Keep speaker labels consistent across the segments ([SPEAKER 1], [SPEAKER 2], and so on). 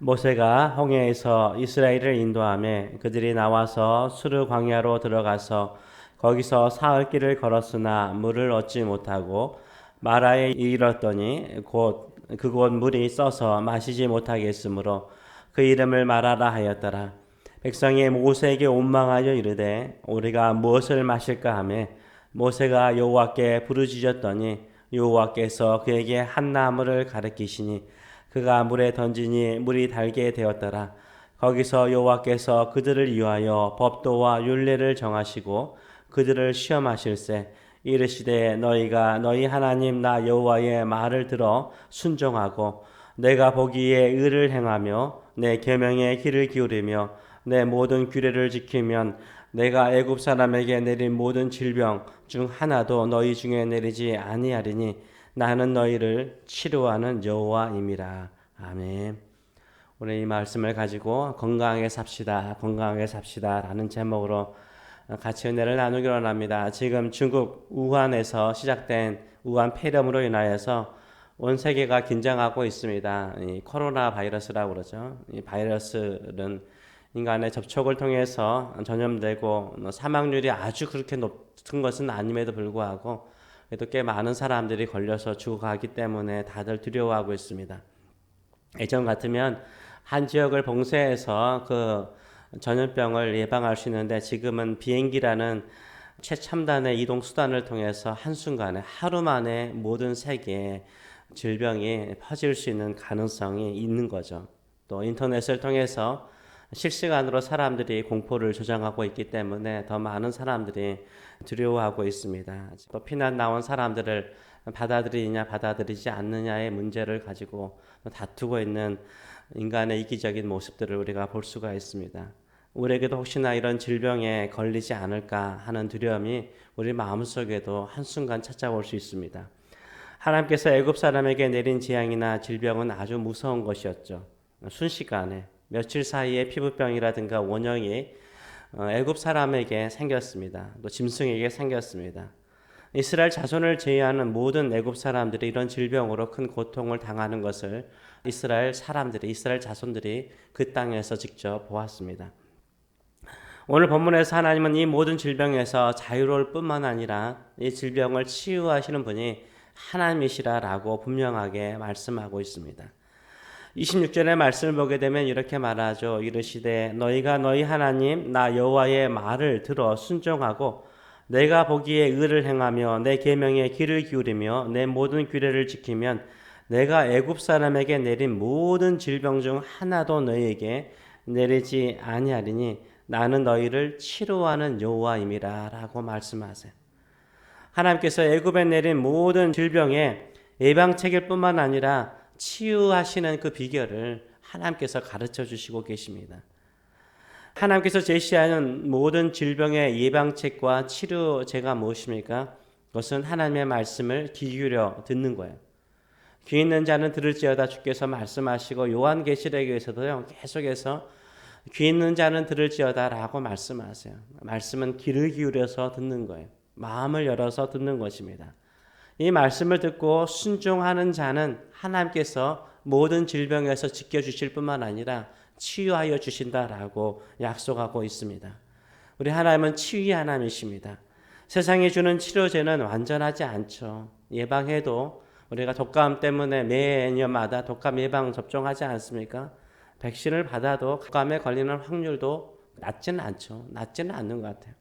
[SPEAKER 1] 모세가 홍해에서 이스라엘을 인도하며 그들이 나와서 수르 광야로 들어가서 거기서 사흘 길을 걸었으나 물을 얻지 못하고 마라에 이르렀더니 곧 그곳 물이 써서 마시지 못하겠으므로 그 이름을 마라라 하였더라. 백성이 모세에게 원망하여 이르되 우리가 무엇을 마실까 하며 모세가 여호와께 부르짖었더니 여호와께서 그에게 한 나무를 가리키시니 그가 물에 던지니 물이 달게 되었더라. 거기서 여호와께서 그들을 위하여 법도와 율례를 정하시고 그들을 시험하실세 이르시되 너희가 너희 하나님 나 여호와의 말을 들어 순종하고 내가 보기에 의를 행하며 내 계명에 귀를 기울이며 내 모든 규례를 지키면 내가 애굽 사람에게 내린 모든 질병 중 하나도 너희 중에 내리지 아니하리니 나는 너희를 치료하는 여호와임이라. 아멘. 오늘 이 말씀을 가지고 건강하게 삽시다, 건강하게 삽시다라는 제목으로 같이 은혜를 나누기로 합니다. 지금 중국 우한에서 시작된 우한 폐렴으로 인하여서 온 세계가 긴장하고 있습니다. 이 코로나 바이러스라고 그러죠. 이 바이러스는 인간의 접촉을 통해서 전염되고 사망률이 아주 그렇게 높은 것은 아님에도 불구하고 그래도 꽤 많은 사람들이 걸려서 죽어가기 때문에 다들 두려워하고 있습니다. 예전 같으면 한 지역을 봉쇄해서 그 전염병을 예방할 수 있는데 지금은 비행기라는 최첨단의 이동 수단을 통해서 한순간에 하루 만에 모든 세계에 질병이 퍼질 수 있는 가능성이 있는 거죠. 또 인터넷을 통해서 실시간으로 사람들이 공포를 조장하고 있기 때문에 더 많은 사람들이 두려워하고 있습니다. 또 피난 나온 사람들을 받아들이냐 받아들이지 않느냐의 문제를 가지고 다투고 있는 인간의 이기적인 모습들을 우리가 볼 수가 있습니다. 우리에게도 혹시나 이런 질병에 걸리지 않을까 하는 두려움이 우리 마음속에도 한순간 찾아올 수 있습니다. 하나님께서 애굽 사람에게 내린 재앙이나 질병은 아주 무서운 것이었죠. 순식간에 며칠 사이에 피부병이라든가 원형이 애굽 사람에게 생겼습니다. 또 짐승에게 생겼습니다. 이스라엘 자손을 제외하는 모든 애굽 사람들이 이런 질병으로 큰 고통을 당하는 것을 이스라엘 자손들이 그 땅에서 직접 보았습니다. 오늘 본문에서 하나님은 이 모든 질병에서 자유로울 뿐만 아니라 이 질병을 치유하시는 분이 하나님이시라라고 분명하게 말씀하고 있습니다. 26절의 말씀을 보게 되면 이렇게 말하죠. 이르시되 너희가 너희 하나님 나 여호와의 말을 들어 순종하고 내가 보기에 의를 행하며 내 계명에 귀를 기울이며 내 모든 규례를 지키면 내가 애굽 사람에게 내린 모든 질병 중 하나도 너희에게 내리지 아니하리니 나는 너희를 치료하는 여호와임이라 라고 말씀하세요. 하나님께서 애굽에 내린 모든 질병의 예방책일 뿐만 아니라 치유하시는 그 비결을 하나님께서 가르쳐 주시고 계십니다. 하나님께서 제시하는 모든 질병의 예방책과 치료제가 무엇입니까? 그것은 하나님의 말씀을 귀 기울여 듣는 거예요. 귀 있는 자는 들을지어다 주께서 말씀하시고 요한계시록에서도요 계속해서 귀 있는 자는 들을지어다 라고 말씀하세요. 말씀은 귀를 기울여서 듣는 거예요. 마음을 열어서 듣는 것입니다. 이 말씀을 듣고 순종하는 자는 하나님께서 모든 질병에서 지켜주실 뿐만 아니라 치유하여 주신다라고 약속하고 있습니다. 우리 하나님은 치유의 하나님이십니다. 세상이 주는 치료제는 완전하지 않죠. 예방해도 우리가 독감 때문에 매년마다 독감 예방 접종하지 않습니까? 백신을 받아도 독감에 걸리는 확률도 낮지는 않죠. 낮지는 않는 것 같아요.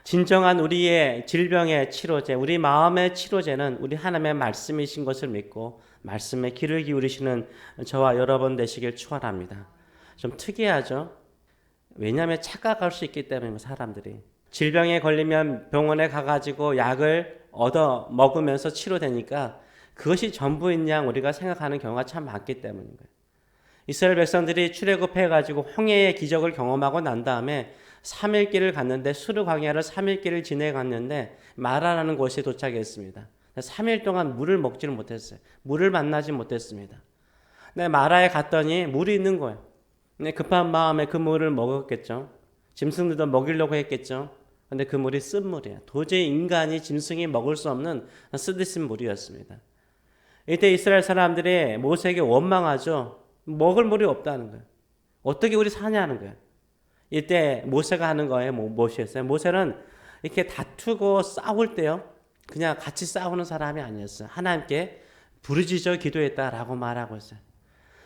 [SPEAKER 1] 진정한 우리의 질병의 치료제, 우리 마음의 치료제는 우리 하나님의 말씀이신 것을 믿고 말씀에 귀를 기울이시는 저와 여러분 되시길 축원합니다. 좀 특이하죠? 왜냐하면 착각할 수 있기 때문에 사람들이 질병에 걸리면 병원에 가가지고 약을 얻어 먹으면서 치료되니까 그것이 전부인 양 우리가 생각하는 경우가 참 많기 때문인 거예요. 이스라엘 백성들이 출애굽해가지고 홍해의 기적을 경험하고 난 다음에 3일 길을 갔는데 수르 광야를 3일 길을 지내갔는데 마라라는 곳에 도착했습니다. 3일 동안 물을 먹지를 못했어요. 물을 만나지 못했습니다. 근데 마라에 갔더니 물이 있는 거예요. 근데 급한 마음에 그 물을 먹었겠죠. 짐승들도 먹이려고 했겠죠. 근데 그 물이 쓴 물이에요. 도저히 인간이 짐승이 먹을 수 없는 쓰디쓴 물이었습니다. 이때 이스라엘 사람들이 모세에게 원망하죠. 먹을 물이 없다는 거예요. 어떻게 우리 사냐는 거예요. 이때 모세가 하는 거예요. 무엇이었어요? 모세는 이렇게 다투고 싸울 때요, 그냥 같이 싸우는 사람이 아니었어요. 하나님께 부르짖어 기도했다라고 말하고 있어요.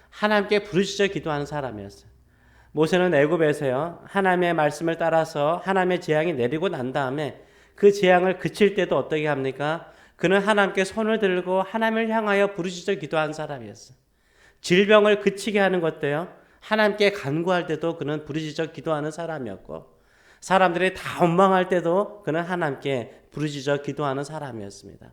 [SPEAKER 1] 하나님께 부르짖어 기도하는 사람이었어요. 모세는 애굽에서요, 하나님의 말씀을 따라서 하나님의 재앙이 내리고 난 다음에 그 재앙을 그칠 때도 어떻게 합니까? 그는 하나님께 손을 들고 하나님을 향하여 부르짖어 기도한 사람이었어요. 질병을 그치게 하는 것도요, 하나님께 간구할 때도 그는 부르짖어 기도하는 사람이었고, 사람들이 다 원망할 때도 그는 하나님께 부르짖어 기도하는 사람이었습니다.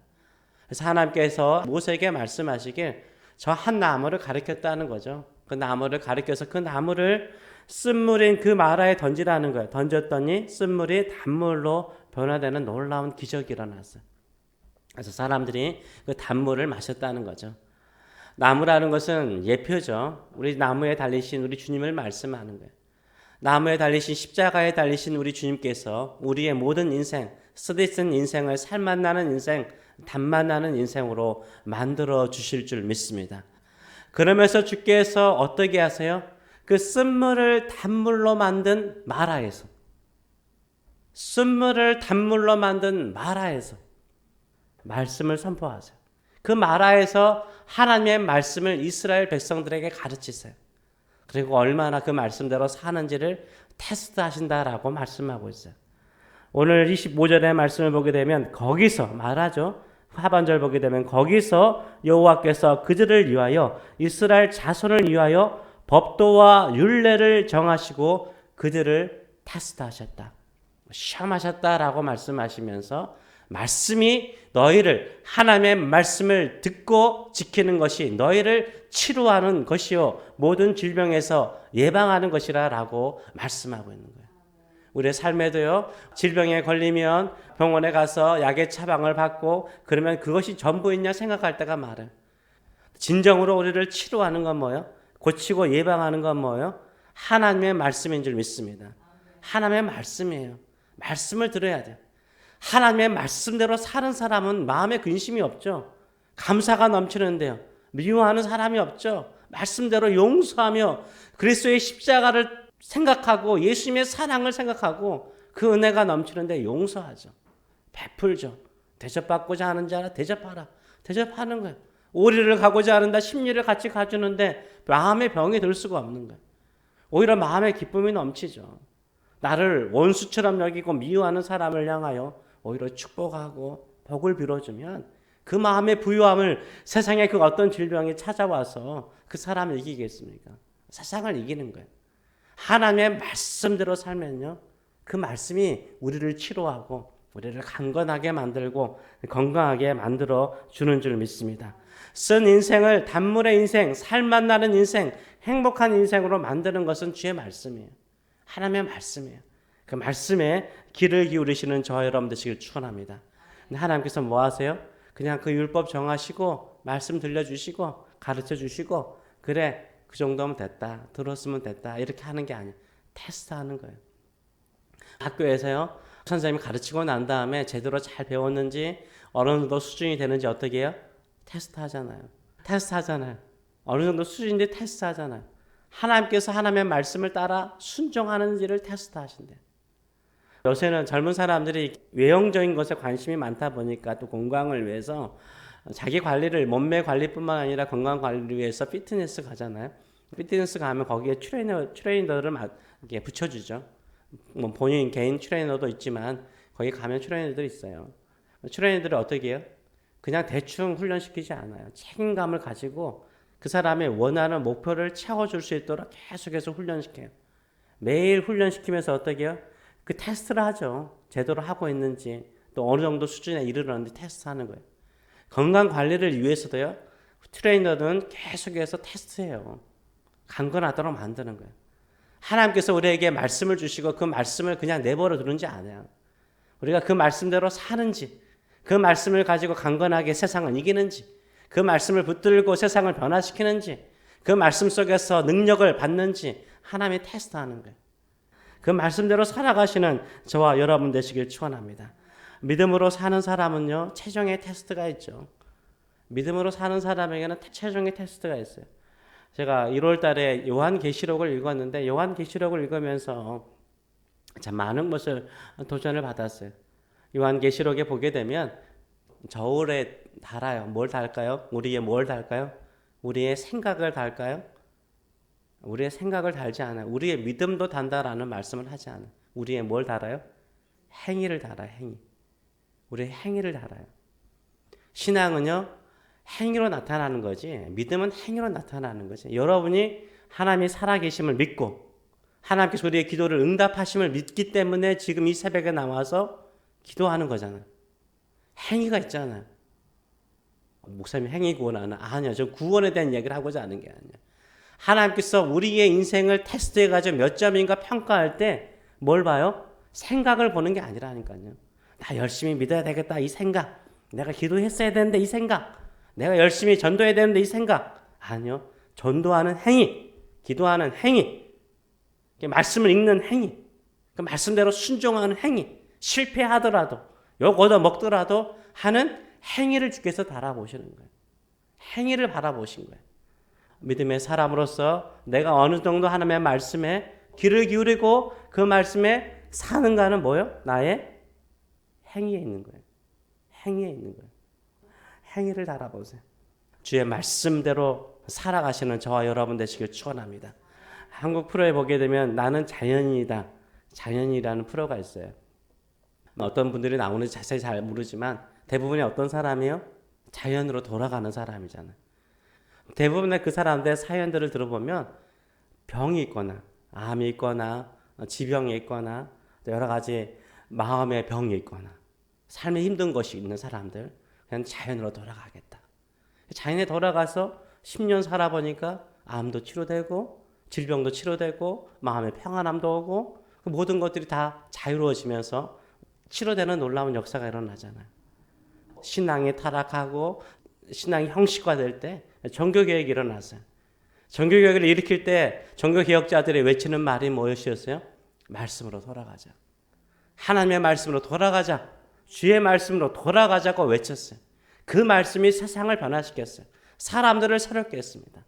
[SPEAKER 1] 그래서 하나님께서 모세에게 말씀하시길 저 한 나무를 가리켰다는 거죠. 그 나무를 가리켜서 그 나무를 쓴물인 그 마라에 던지라는 거예요. 던졌더니 쓴물이 단물로 변화되는 놀라운 기적이 일어났어요. 그래서 사람들이 그 단물을 마셨다는 거죠. 나무라는 것은 예표죠. 우리 나무에 달리신 우리 주님을 말씀하는 거예요. 나무에 달리신, 십자가에 달리신 우리 주님께서 우리의 모든 인생, 쓰디쓴 인생을 살맛 나는 인생, 단맛 나는 인생으로 만들어 주실 줄 믿습니다. 그러면서 주께서 어떻게 하세요? 그 쓴물을 단물로 만든 마라에서, 쓴물을 단물로 만든 마라에서 말씀을 선포하세요. 그 마라에서 하나님의 말씀을 이스라엘 백성들에게 가르치세요. 그리고 얼마나 그 말씀대로 사는지를 테스트하신다라고 말씀하고 있어요. 오늘 25절의 말씀을 보게 되면 거기서 말하죠. 하반절 보게 되면 거기서 여호와께서 그들을 위하여 이스라엘 자손을 위하여 법도와 율례를 정하시고 그들을 테스트하셨다, 시험하셨다라고 말씀하시면서 말씀이 너희를, 하나님의 말씀을 듣고 지키는 것이 너희를 치료하는 것이요 모든 질병에서 예방하는 것이라라고 말씀하고 있는 거예요. 우리의 삶에도요, 질병에 걸리면 병원에 가서 약의 처방을 받고 그러면 그것이 전부있냐 생각할 때가 많아요. 진정으로 우리를 치료하는 건 뭐예요? 고치고 예방하는 건 뭐예요? 하나님의 말씀인 줄 믿습니다. 하나님의 말씀이에요. 말씀을 들어야 돼요. 하나님의 말씀대로 사는 사람은 마음에 근심이 없죠. 감사가 넘치는데요, 미워하는 사람이 없죠. 말씀대로 용서하며 그리스도의 십자가를 생각하고 예수님의 사랑을 생각하고 그 은혜가 넘치는데 용서하죠. 베풀죠. 대접받고자 하는 자라 대접하라. 대접하는 거예요. 오리를 가고자 하는다 심리를 같이 가주는데 마음에 병이 들 수가 없는 거예요. 오히려 마음에 기쁨이 넘치죠. 나를 원수처럼 여기고 미워하는 사람을 향하여 오히려 축복하고 복을 빌어주면 그 마음의 부유함을 세상에 그 어떤 질병이 찾아와서 그 사람을 이기겠습니까? 세상을 이기는 거예요. 하나님의 말씀대로 살면요, 그 말씀이 우리를 치료하고 우리를 강건하게 만들고 건강하게 만들어 주는 줄 믿습니다. 쓴 인생을 단물의 인생, 살맛 나는 인생, 행복한 인생으로 만드는 것은 주의 말씀이에요. 하나님의 말씀이에요. 그 말씀에 귀를 기울이시는 저와 여러분 되시길 축원합니다. 근데 하나님께서 뭐 하세요? 그냥 그 율법 정하시고 말씀 들려주시고 가르쳐 주시고 그래 그 정도면 됐다, 들었으면 됐다 이렇게 하는 게 아니에요. 테스트하는 거예요. 학교에서요, 선생님이 가르치고 난 다음에 제대로 잘 배웠는지 어느 정도 수준이 되는지 어떻게 해요? 테스트하잖아요. 테스트하잖아요. 어느 정도 수준인데 테스트하잖아요. 하나님께서 하나님의 말씀을 따라 순종하는지를 테스트하신대요. 요새는 젊은 사람들이 외형적인 것에 관심이 많다 보니까 또 건강을 위해서 자기 관리를, 몸매 관리뿐만 아니라 건강 관리를 위해서 피트니스 가잖아요. 피트니스 가면 거기에 트레이너를 이렇게 붙여주죠. 뭐 본인 개인 트레이너도 있지만 거기 가면 트레이너들이 있어요. 트레이너들이 어떻게 해요? 그냥 대충 훈련시키지 않아요. 책임감을 가지고 그 사람의 원하는 목표를 채워줄 수 있도록 계속해서 훈련시켜요. 매일 훈련시키면서 어떻게 해요? 그 테스트를 하죠. 제대로 하고 있는지, 또 어느 정도 수준에 이르렀는지 테스트하는 거예요. 건강 관리를 위해서도요, 트레이너는 계속해서 테스트해요. 강건하도록 만드는 거예요. 하나님께서 우리에게 말씀을 주시고 그 말씀을 그냥 내버려 두는지 않아요. 우리가 그 말씀대로 사는지, 그 말씀을 가지고 강건하게 세상을 이기는지, 그 말씀을 붙들고 세상을 변화시키는지, 그 말씀 속에서 능력을 받는지 하나님이 테스트하는 거예요. 그 말씀대로 살아가시는 저와 여러분 되시길 축원합니다. 믿음으로 사는 사람은요, 최종의 테스트가 있죠. 믿음으로 사는 사람에게는 최종의 테스트가 있어요. 제가 1월 달에 요한계시록을 읽었는데 요한계시록을 읽으면서 참 많은 것을 도전을 받았어요. 요한계시록에 보게 되면 저울에 달아요. 뭘 달까요? 우리의 뭘 달까요? 우리의 생각을 달까요? 우리의 생각을 달지 않아요. 우리의 믿음도 단다라는 말씀을 하지 않아요. 우리의 뭘 달아요? 행위를 달아요. 행위. 우리의 행위를 달아요. 신앙은요, 행위로 나타나는 거지, 믿음은 행위로 나타나는 거지. 여러분이 하나님이 살아계심을 믿고 하나님께서 우리의 기도를 응답하심을 믿기 때문에 지금 이 새벽에 나와서 기도하는 거잖아요. 행위가 있잖아요. 목사님 행위 구원하나? 아니요. 저 구원에 대한 얘기를 하고자 하는 게 아니에요. 하나님께서 우리의 인생을 테스트해가지고 몇 점인가 평가할 때 뭘 봐요? 생각을 보는 게 아니라니까요. 나 열심히 믿어야 되겠다 이 생각, 내가 기도했어야 되는데 이 생각, 내가 열심히 전도해야 되는데 이 생각. 아니요. 전도하는 행위, 기도하는 행위, 말씀을 읽는 행위, 그 말씀대로 순종하는 행위, 실패하더라도 욕 얻어먹더라도 하는 행위를 주께서 바라보시는 거예요. 행위를 바라보신 거예요. 믿음의 사람으로서 내가 어느 정도 하나님의 말씀에 귀를 기울이고 그 말씀에 사는가는 뭐요? 나의 행위에 있는 거예요. 행위에 있는 거예요. 행위를 바라보세요. 주의 말씀대로 살아가시는 저와 여러분 되시길 축원합니다. 한국 프로에 보게 되면 나는 자연인이다. 자연이라는 프로가 있어요. 어떤 분들이 나오는지 자세히 잘 모르지만 대부분이 어떤 사람이에요? 자연으로 돌아가는 사람이잖아요. 대부분의 그 사람들의 사연들을 들어보면 병이 있거나 암이 있거나 지병이 있거나 여러 가지 마음의 병이 있거나 삶에 힘든 것이 있는 사람들, 그냥 자연으로 돌아가겠다. 자연에 돌아가서 10년 살아보니까 암도 치료되고 질병도 치료되고 마음의 평안함도 오고 그 모든 것들이 다 자유로워지면서 치료되는 놀라운 역사가 일어나잖아요. 신앙이 타락하고 신앙이 형식화될 때 종교개혁이 일어났어요. 종교개혁을 일으킬 때 종교개혁자들이 외치는 말이 무엇이었어요? 말씀으로 돌아가자. 하나님의 말씀으로 돌아가자. 주의 말씀으로 돌아가자고 외쳤어요. 그 말씀이 세상을 변화시켰어요. 사람들을 새롭게 했습니다.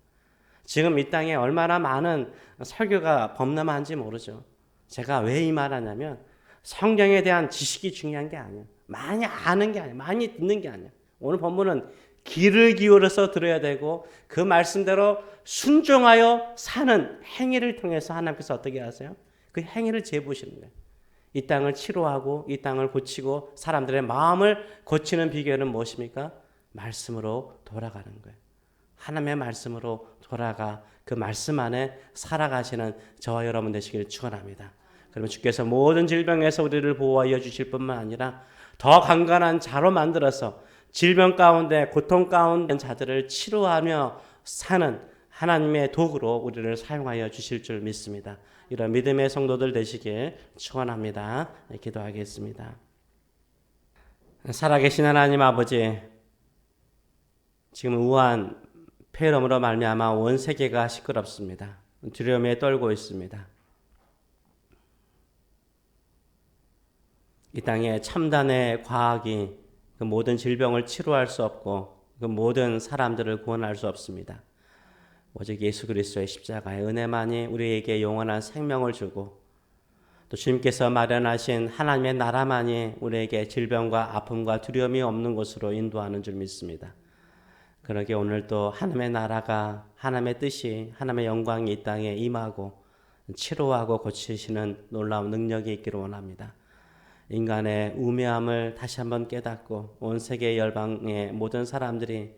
[SPEAKER 1] 지금 이 땅에 얼마나 많은 설교가 범람한지 모르죠. 제가 왜 이 말 하냐면 성경에 대한 지식이 중요한 게 아니에요. 많이 아는 게 아니에요. 많이 듣는 게 아니에요. 오늘 본문은 귀를 기울여서 들어야 되고 그 말씀대로 순종하여 사는 행위를 통해서 하나님께서 어떻게 하세요? 그 행위를 재보시는 거예요. 이 땅을 치료하고 이 땅을 고치고 사람들의 마음을 고치는 비결은 무엇입니까? 말씀으로 돌아가는 거예요. 하나님의 말씀으로 돌아가 그 말씀 안에 살아가시는 저와 여러분 되시길 축원합니다. 그러면 주께서 모든 질병에서 우리를 보호하여 주실 뿐만 아니라 더 강건한 자로 만들어서 질병 가운데 고통 가운데 자들을 치료하며 사는 하나님의 도구로 우리를 사용하여 주실 줄 믿습니다. 이런 믿음의 성도들 되시길 축원합니다. 기도하겠습니다. 살아계신 하나님 아버지, 지금 우한 폐렴으로 말미암아 온 세계가 시끄럽습니다. 두려움에 떨고 있습니다. 이 땅에 참단의 과학이 그 모든 질병을 치료할 수 없고 그 모든 사람들을 구원할 수 없습니다. 오직 예수 그리스도의 십자가의 은혜만이 우리에게 영원한 생명을 주고 또 주님께서 마련하신 하나님의 나라만이 우리에게 질병과 아픔과 두려움이 없는 곳으로 인도하는 줄 믿습니다. 그러게 오늘도 하나님의 나라가, 하나님의 뜻이, 하나님의 영광이 이 땅에 임하고 치료하고 고치시는 놀라운 능력이 있기를 원합니다. 인간의 우매함을 다시 한번 깨닫고 온 세계 열방의 모든 사람들이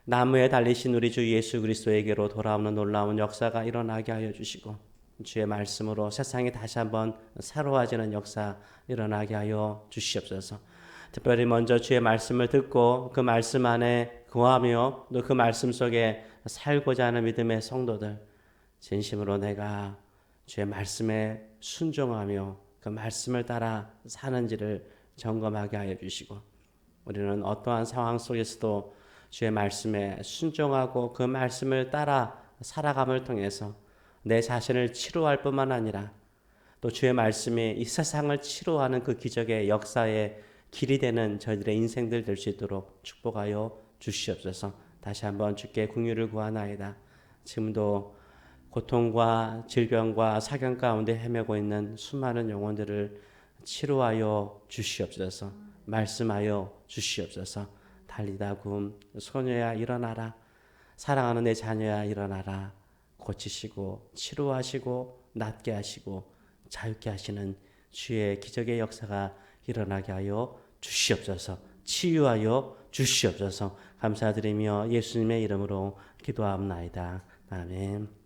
[SPEAKER 1] 나무에 달리신 우리 주 예수 그리스도에게로 돌아오는 놀라운 역사가 일어나게 하여 주시고 주의 말씀으로 세상이 다시 한번 새로워지는 역사 일어나게 하여 주시옵소서. 특별히 먼저 주의 말씀을 듣고 그 말씀 안에 거하며 또 그 말씀 속에 살고자 하는 믿음의 성도들, 진심으로 내가 주의 말씀에 순종하며 그 말씀을 따라 사는지를 점검하게 하여 주시고 우리는 어떠한 상황 속에서도 주의 말씀에 순종하고 그 말씀을 따라 살아감을 통해서 내 자신을 치료할 뿐만 아니라 또 주의 말씀이 이 세상을 치료하는 그 기적의 역사의 길이 되는 저희들의 인생들 될 수 있도록 축복하여 주시옵소서. 다시 한번 주께 긍휼을 구하나이다. 지금도 고통과 질병과 사경 가운데 헤매고 있는 수많은 영혼들을 치료하여 주시옵소서. 말씀하여 주시옵소서. 달리다 굼 소녀야 일어나라. 사랑하는 내 자녀야 일어나라. 고치시고 치료하시고 낫게 하시고 자유케 하시는 주의 기적의 역사가 일어나게 하여 주시옵소서. 치유하여 주시옵소서. 감사드리며 예수님의 이름으로 기도하옵나이다. 아멘.